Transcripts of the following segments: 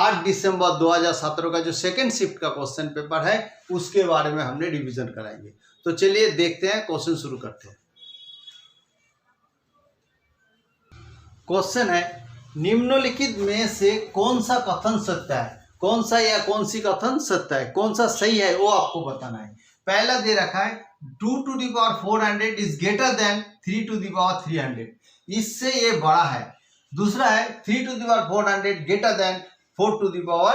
8 दिसंबर 2017 का जो second shift का क्वेश्चन पेपर है उसके बारे में हमने रिवीजन कराएंगे। तो चलिए देखते हैं, क्वेश्चन शुरू करते हैं। क्वेश्चन है, निम्नलिखित में से कौन सा कथन सत्य है, कौन सा या कौन सी कथन सत्य है, कौन सा सही है वो आपको बताना है। पहला दे रखा है 2 to the power 400 is greater than 3 to the power 300, इससे ये बड़ा है। दूसरा है 3 to the power 400 greater than 4 to the power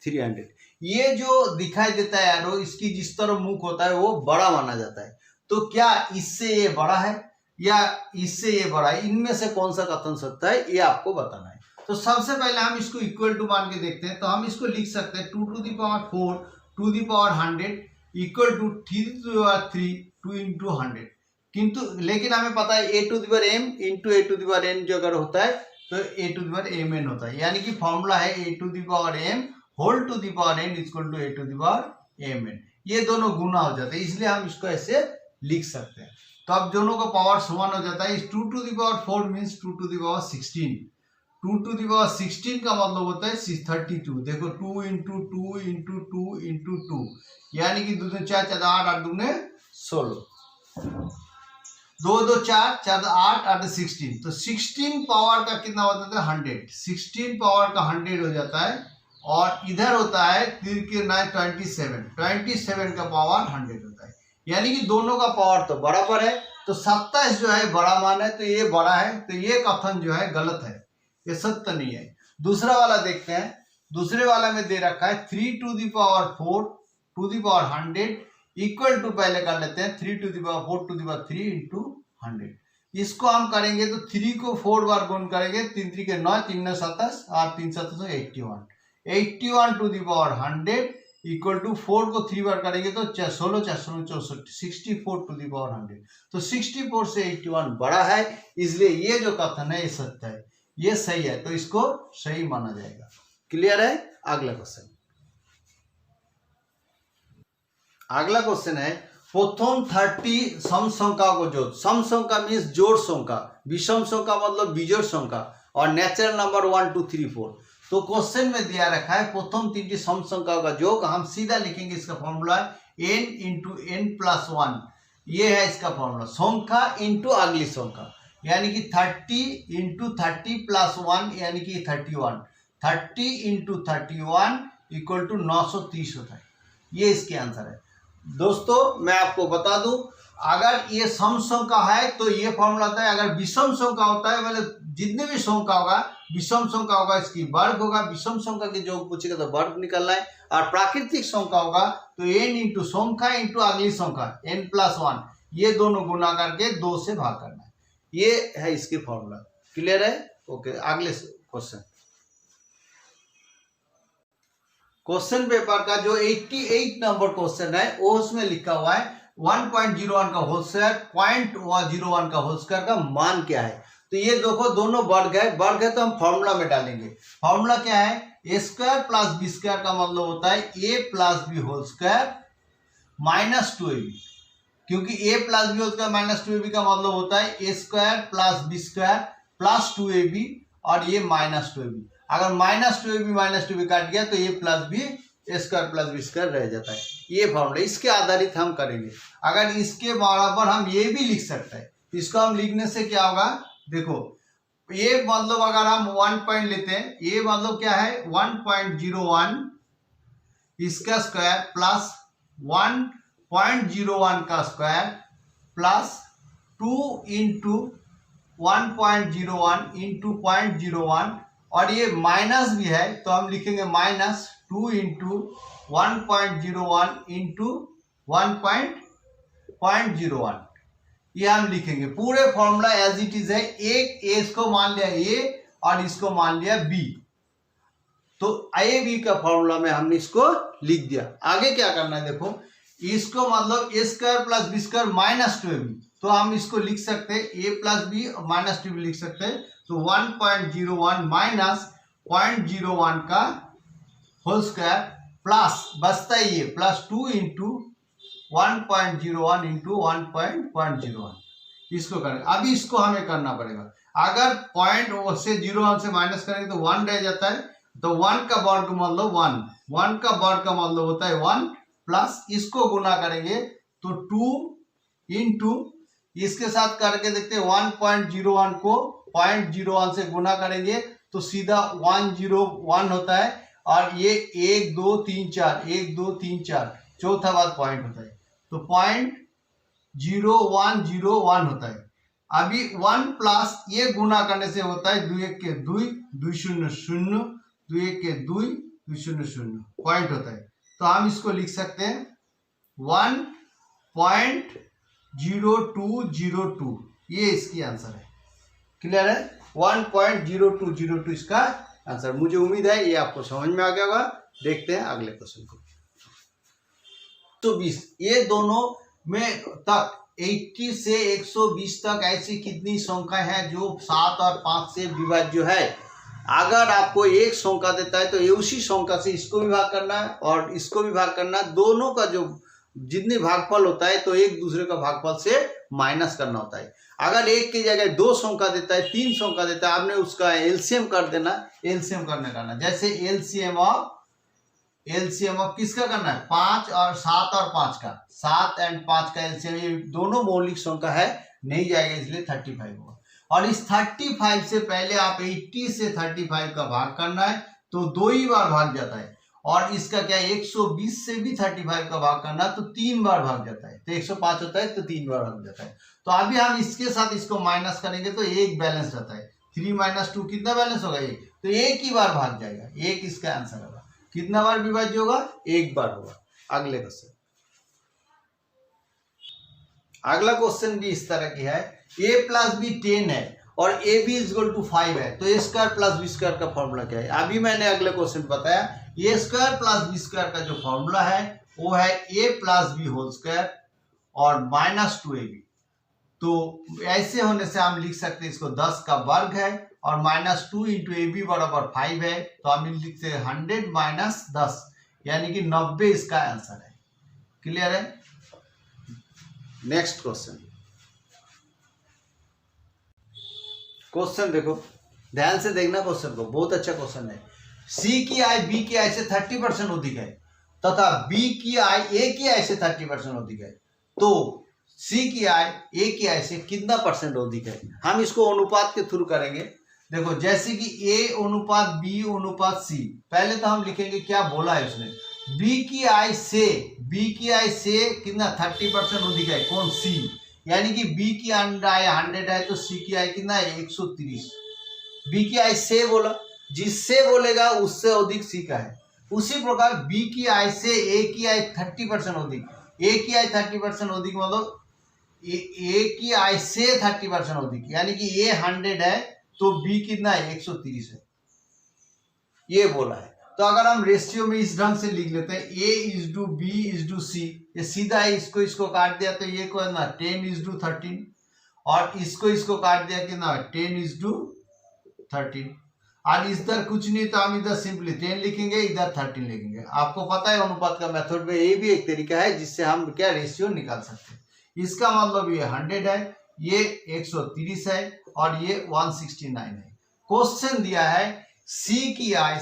300। ये जो दिखाई देता है एरो, इसकी जिस तरह मुख होता है वो बड़ा माना जाता है। तो क्या इससे ये बड़ा है या इससे ये बड़ा है, इनमें से कौन सा कथन सत्य है ये आपको बताना है। तो सबसे पहले हम इसको इक्वल टू मान के देखते हैं। तो हम इसको लिख सकते हैं 2 to the power 4 to the power 100 equal to 3 to the power 3 2 into 100। किंतु लेकिन हमें पता है a to the power m into a to the power n जो अगर होता है तो a to the power mn होता है, यानी कि फॉर्मूला है a to the power m whole to the power n equal to a to the power mn। ये दोनों गुना हो जाते हैं, इसलिए हम इसको ऐसे लिख सकते हैं। तो अब दोनों का पावर समान हो जाता है। 2 to the power 4 means 2 to the power 16। 2 to the power 16 का मतलब होता है 32। देखो 2 into 2 into 2 into 2, यानी कि 2 2 4 4 8 8 2 16, 2 2 4 4 8 8 16। तो 16 पावर का कितना होता है 100, 16 पावर का 100 हो जाता है। और इधर होता है 3 के 9 27 का पावर 100 होता है, यानी कि दोनों का पावर तो बराबर है। तो 27 जो है बड़ा मान है, तो ये बड़ा है, तो ये कथन जो है गलत है, ये सत्य नहीं है। दूसरा वाला देखते हैं। दूसरे वाला में दे रखा है 3 to the power 4 to the power 100 equal to, पहले कर लेते हैं 3 to the power 4 to the power 3 into 100। इसको हम करेंगे तो 3 को 4 बार गुण करेंगे, 3 3 के 9 3 9 27 और 3 7 81 to the power 100 equal to 4 को 3 बार करेंगे तो 16 4 64 64 to the power 100। तो 64 से 81 बड़ा है, इसलिए ये जो कथन है ये सत्य है, ये सही है, तो इसको सही माना जाएगा। क्लियर है। अगला क्वेश्चन, अगला क्वेश्चन है प्रथम 30 सम संख्याओं को जोड़। सम संख्या मीन्स जोड़ संख्या, विषम संख्या मतलब बिजोड़ संख्या, और नेचुरल नंबर 1 2 3 4। तो क्वेश्चन में दिया रखा है प्रथम 3 सम संख्याओं का योग। हम सीधा लिखेंगे, इसका फॉर्मूला है n into n plus 1, ये है इसका फॉर्मूला। संख्या इंटू अगली संख्या, यानी कि 30 into 30 plus 1 यानी कि 31, 30 into 31 इक्वल टू 930 होता है। ये इसके आंसर है। दोस्तों मैं आपको बता दूं, अगर ये सम संख्या है तो ये फॉर्मूला आता है। अगर विषम संख्या होता है, मतलब जितने भी संख्या होगा, विषम संख्या होगा इसकी वर्ग होगा, विषम संख्या के योग पूछेगा तो वर्ग निकलना है। और प्राकृतिक संख्या होगा तो n इंटू संख्या इंटू अगली संख्या n plus 1, ये दोनों गुना करके 2 से भाग करना है। ये है इसकी फॉर्मूला। क्लियर है। ओके, अगले क्वेश्चन। क्वेश्चन पेपर का जो 88 नंबर क्वेश्चन है वो उसमें लिखा हुआ है 1.01 का होल स्क्वायर 0.01 का होल स्क्वायर का मान क्या है। तो ये देखो दोनों वर्ग है, वर्ग है तो हम फॉर्मूला में डालेंगे। फॉर्मूला क्या है, a square plus B square का मतलब होता है a plus b whole square minus 2ab, क्योंकि a plus b whole square minus 2ab का मतलब होता है a square plus B square plus 2ab और ये माइनस 2ab। अगर माइनस 2ab काट गया तो ये plus B square plus B square रह जाता है। ये फॉर्मूला इसके आधारित हम करेंगे। अगर इसके बराबर हम ये भी लिख सकते हैं, इसको हम लिखने से क्या होगा, देखो ये मतलब अगर हम 1 पॉइंट लेते हैं, ये मतलब क्या है 1.01 इसका स्क्वायर प्लस 1.01 का स्क्वायर प्लस 2 इंटू 1.01 इंटू 0.01, और ये माइनस भी है तो हम लिखेंगे माइनस 2 इंटू 1.01 इंटू 1.01, ये हम लिखेंगे। पूरे फॉर्मूला एज इट इज है। एक ए इसको मान लिया ए और इसको मान लिया बी, तो ए बी का फॉर्मूला में हमने इसको लिख दिया। आगे क्या करना है, देखो इसको मतलब a square plus B square minus 2ab, तो हम इसको लिख सकते हैं ए प्लस बी माइनस 2b लिख सकते हैं। तो 1.01 माइनस 0.01 का होल स्क्वायर प्लस बचता है ये प्लस 2 इंटू 1.01 इंटू 1.01, इसको करें। अभी इसको हमें करना पड़ेगा। अगर पॉइंट से 0 से माइनस करेंगे तो 1 रह जाता है, तो 1 का वर्ग मान लो 1, 1 का वर्ग का मान लो होता है 1 प्लस इसको गुना करेंगे तो 2 इंटू इसके साथ करके देखते हैं 1.01 को 0.01 से गुना करेंगे तो सीधा 101 होता है और ये 1 2 3 4 1 2 3 4 चौथा बार पॉइंट होता है तो 0.0101 होता है। अभी 1 प्लस ये गुना करने से होता है 2 1 के 2 2 0 0 2 1 के 2 2 0 0 पॉइंट होता है। तो हम इसको लिख सकते हैं 1.0202 ये इसकी आंसर है। क्लियर है? 1.0202 इसका आंसर। मुझे उम्मीद है ये आपको समझ में आ गया होगा। देखते हैं अगले क्वेश्चन को। तो 20 ये दोनों में तक 80 से 120 तक ऐसी कितनी संख्याएं हैं जो 7 और 5 से विभाज्य है। अगर आपको एक संख्या देता है तो ये उसी संख्या से इसको भी भाग करना है और इसको भी भाग करना है। दोनों का जो जितनी भागफल होता है तो एक दूसरे का भागफल से माइनस करना होता है। अगर एक की जगह 2 संख्या देता है 3 संख्या देता है आपने उसका एलसीएम कर देना। एलसीएम करने का ना जैसे एलसीएम ऑफ किसका करना है 5 और 7 और 5 का 7 एंड 5 का एलसीएम ये दोनों मौलिक संख्या है नहीं जाएगा इसलिए 35 होगा। और इस 35 से पहले आप 80 से 35 का भाग करना है तो 2 ही बार भाग जाता है और इसका क्या 120 से भी 35 का भाग करना तो 3 बार भाग जाता है तो 105 होता है तो 3 बार भाग जाता है। तो अभी हम इसके साथ इसको माइनस करेंगे तो एक बैलेंस रहता है 3 - 2 कितना बैलेंस होगा एक तो एक ही बार भाग जाएगा एक इसका आंसर होगा। कितना बार विभाज्य होगा एक बार होगा। अगले क्वेश्चन अगला क्वेश्चन भी इस तरह की है a + b 10 है और ab = 5 है तो a² + b² का फॉर्मूला क्या है। अभी मैंने अगले क्वेश्चन बताया a² + b² का जो फॉर्मूला है वो है a + b होल स्क्वायर और -2ab। तो ऐसे होने से हम लिख सकते हैं इसको 10 का वर्ग है और -2 × ab बराबर 5 है तो हम लिखते हैं 100 - 10 यानी कि 90 इसका आंसर है। क्लियर है? नेक्स्ट क्वेश्चन देखो ध्यान से देखना क्वेश्चन को बहुत अच्छा क्वेश्चन है। C की आय B की आय से 30% अधिक है तथा B की आय A की आय से 30% अधिक है तो C की आय A की आय से कितना % अधिक है। हम इसको अनुपात के थ्रू करेंगे। देखो जैसे कि A अनुपात B अनुपात C पहले तो हम लिखेंगे क्या बोला है उसने B की आय से कितना 30% अधिक है कौन C यानी कि B की आय 100 है तो C की आय कितना है 130। B की आय से बोला जिससे बोलेगा उससे अधिक C का है। उसी प्रकार B की आय से A की आय 30% अधिक A की आय 30% अधिक मतलब A की आय से 30% अधिक यानी कि A 100 है तो B कितना है 130 है ये बोला है। तो अगर हम रेशियो में इस ढंग से लिख लेते हैं A = B = C ये सीधा है इसको काट दिया तो ये को है ना 10 = 13 और इसको काट दिया कि ना 10 = 13 और इधर कुछ नहीं तो हम इधर सिंपली 10 लिखेंगे इधर 13 लिखेंगे। आपको पता है अनुपात का मेथड में ये भी एक तरीका है जिससे हम क्या रेशियो निकाल सकते हैं। इसका मतलब ये 100 है ये 130 है और ये 169 है। क्वेश्चन दिया है C की आय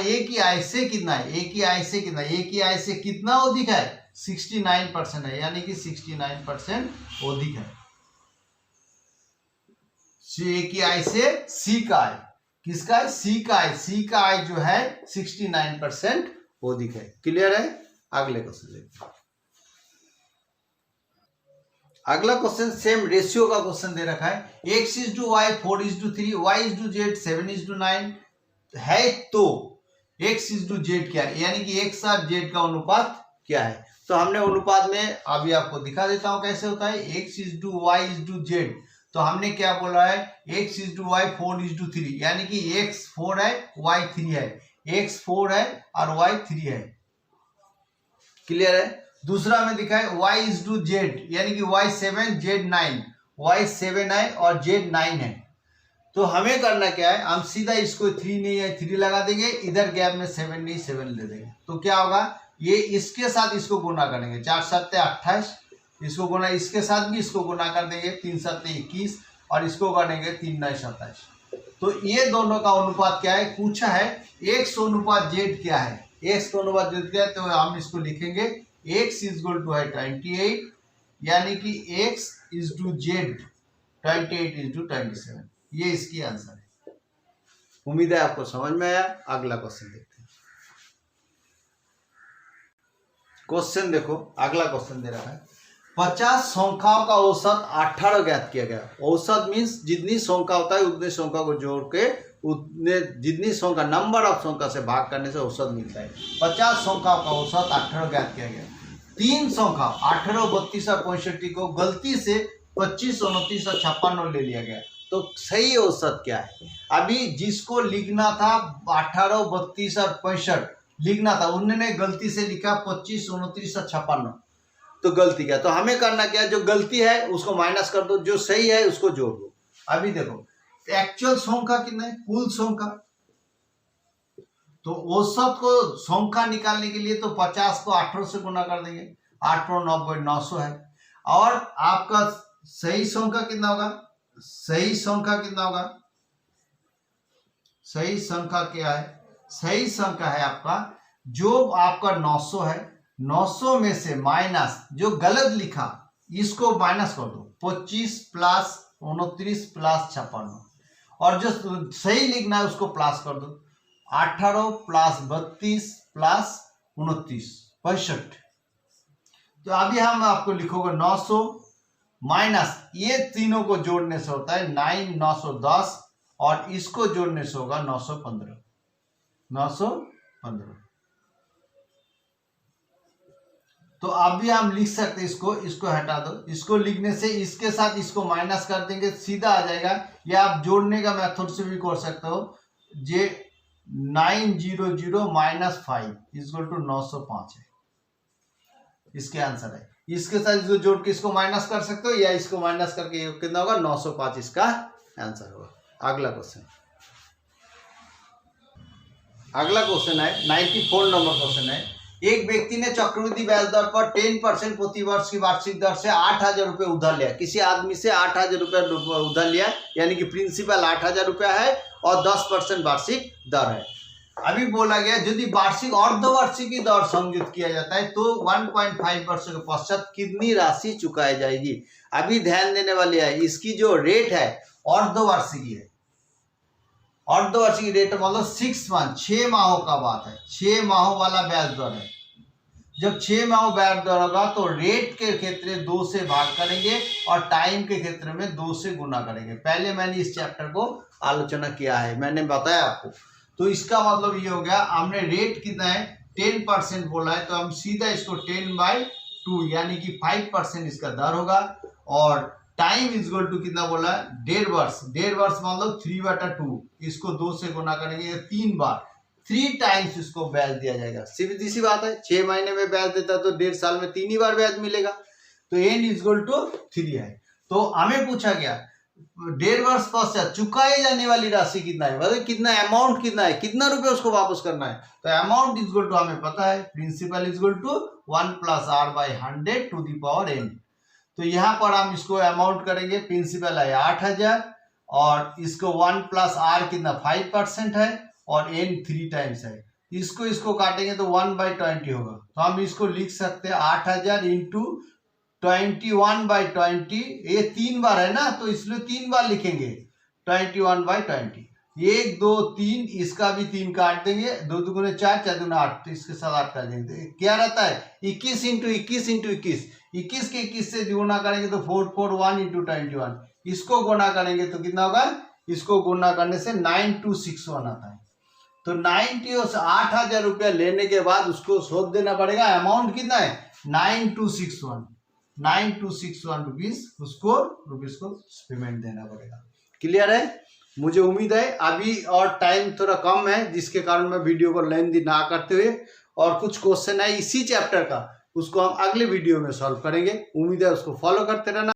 A की आय से कितना है A की आय से कितना A की आय से कितना अधिक है 69% है यानी कि 69% अधिक है। A की आय से C का आय किसका है C का आय जो है 69% अधिक है। क्लियर है? अगले क्वेश्चन देखते हैं। अगला क्वेश्चन सेम रेशियो का क्वेश्चन दे रखा है x = y 4:3 y = z 7:9 है तो x = z क्या है यानी कि x और z का अनुपात क्या है। तो हमने अनुपात में अभी आपको दिखा देता हूं कैसे होता है x = y = z तो हमने क्या बोला है x = y 4:3 यानी कि x 4 है y 3 है x 4 है और y 3 है। क्लियर है? दूसरा में दिखा है y = z यानी कि y 7 z 9 y 7 है और z 9 है। तो हमें करना क्या है हम सीधा इसको 3 नहीं है 3 लगा देंगे इधर गैप में 7 नहीं 7 ले देंगे तो क्या होगा ये इसके साथ इसको गुना करेंगे 4 × 7 = 28 इसको गुना इसके साथ भी इसको गुना कर देंगे 3 × 7 = 21 और इसको करेंगे 3 × 9 = 27 तो ये दोनों का अनुपात क्या है पूछा है, x अनुपात z क्या है, x का अनुपात z क्या है, तो हम इसको लिखेंगे x इक्वल टू है 28, यानी कि x is to z 28 is to 27, ये इसकी आंसर है। उम्मीद है आपको समझ में आया। अगला क्वेश्चन देखते हैं। क्वेश्चन देखो, अगला क्वेश्चन दे रहा है 50 संख्याओं का औसत 18 ज्ञात किया गया। औसत मीन्स जितनी संख्या होता है उतनी संख्या को जोड़ के उतने जितनी संख्या नंबर ऑफ संख्या से भाग करने से औसत मिलता है। 50 संख्याओं का औसत 18 ज्ञात किया गया। तीन संख्या 18, 32 और 65 को गलती से 25, 29 और 56 ले लिया गया, तो सही औसत क्या है। अभी जिसको लिखना था 18, 32 और 65 लिखना था, उन्होंने गलती से लिखा 25, 29 और 56, तो गलती क्या, तो हमें करना क्या, जो गलती है उसको माइनस कर दो, जो सही है उसको जोड़ दो। अभी देखो एक्चुअल संख्या कितना है, कुल संख्या, तो औसत को संख्या निकालने के लिए तो 50 को 18 से गुना कर देंगे, 8 और 90, 900 है। और आपका सही संख्या कितना होगा, सही संख्या कितना होगा, सही संख्या क्या है, सही संख्या है आपका जो आपका 900 है, 900 में से माइनस जो गलत लिखा इसको माइनस कर दो, 25 प्लस 29 प्लस 56, और जो सही लिखना है उसको प्लस कर दो, 18 प्लस 32 प्लस 29 65। तो अभी हम आपको लिखोगे 900 माइनस ये तीनों को जोड़ने से होता है 9, 910, और इसको जोड़ने से होगा 915, 915। तो अभी हम लिख सकते हैं इसको हटा दो, इसको लिखने से इसके साथ इसको माइनस कर देंगे, सीधा आ जाएगा। या आप जोड़ने का मेथड से भी कर सकते हो, जे 900 माइनस 5 इक्वल टू 905 है, इसके आंसर है। इसके साथ इसको जोड़ के इसको माइनस कर सकते हो, या इसको माइनस करके कितना होगा 905, इसका आंसर होगा। अगला क्वेश्चन, अगला क्वेश्चन है 94 नंबर क्वेश्चन है। एक व्यक्ति ने चक्रवृद्धि ब्याज दर पर 10% प्रति वर्ष की वार्षिक दर से 8000 रुपये उधार लिया। किसी आदमी से 8000 रुपये उधार लिया, यानी कि प्रिंसिपल 8000 रुपया है और 10% वार्षिक दर है। अभी बोला गया यदि वार्षिक अर्धवार्षिक दर संयुक्त किया जाता है तो 1.5 वर्षों के पश्चात कितनी राशि चुकाई जाएगी। अभी ध्यान देने वाली है, इसकी जो रेट है अर्धवार्षिकी है। अर्धवार्षिक रेट मतलब 6 मंथ, 6 माहों का बात है, 6 माहों वाला ब्याज दर है। जब 6 माह ब्याज दर होगा तो रेट के क्षेत्र में 2 से भाग करेंगे और टाइम के क्षेत्र में 2 से गुना करेंगे। पहले मैंने इस चैप्टर को आलोचना किया है, मैंने बताया आपको। तो इसका मतलब ये हो गया, हमने रेट कितना है 10% बोला है, तो हम सीधा इसको 10/2 यानी कि 5% इसका दर होगा। और टाइम इक्वल टू कितना बोला है 1.5 वर्ष, 1.5 वर्ष मतलब 3/2, इसको 2 से गुना करेंगे 3 बार, 3 टाइम्स इसको ब्याज दिया जाएगा। सीधी सी बात है, 6 महीने में ब्याज देता है तो 1.5 साल में 3 ही बार ब्याज मिलेगा। तो n इक्वल टू 3 है। तो हमें पूछा गया 1.5 वर्ष पश्चात चुकाई जाने वाली राशि कितना है, मतलब कितना अमाउंट कितना है, कितना रुपए उसको वापस करना है। तो अमाउंट इक्वल टू हमें पता है, principal equal to 1 + r/100 to the power n। तो यहाँ पर हम इसको अमाउंट करेंगे, प्रिंसिपल है 8000 और इसको 1 + r कितना 5% है और n 3 टाइम्स है। इसको काटेंगे तो 1/20 होगा। तो हम इसको लिख सकते हैं 8000 इंटू 21/20, ये 3 बार है ना, तो इसलिए 3 बार लिखेंगे 21/20। 1 2 3, इसका भी 3 काट देंगे, 2 दूनी 4, 4 दूनी 8, तो इसके साथ 8 काट देंगे। क्या रहता है 21 इंटू 21 इंटू 21, 21 के 21 से गुना करेंगे तो 441 इंटू 21, इसको गुना करेंगे तो कितना होगा, इसको गुना करने से 9261 आता है। तो 8000 रुपया लेने के बाद उसको शोध देना पड़ेगा, अमाउंट कितना है 9261 रुपीज, उसको को पेमेंट देना पड़ेगा। क्लियर है, मुझे उम्मीद है। अभी और टाइम थोड़ा कम है जिसके कारण मैं वीडियो को लेंथी ना करते हुए, और कुछ क्वेश्चन है इसी चैप्टर का, उसको हम अगले वीडियो में सॉल्व करेंगे। उम्मीद है उसको फॉलो करते रहना।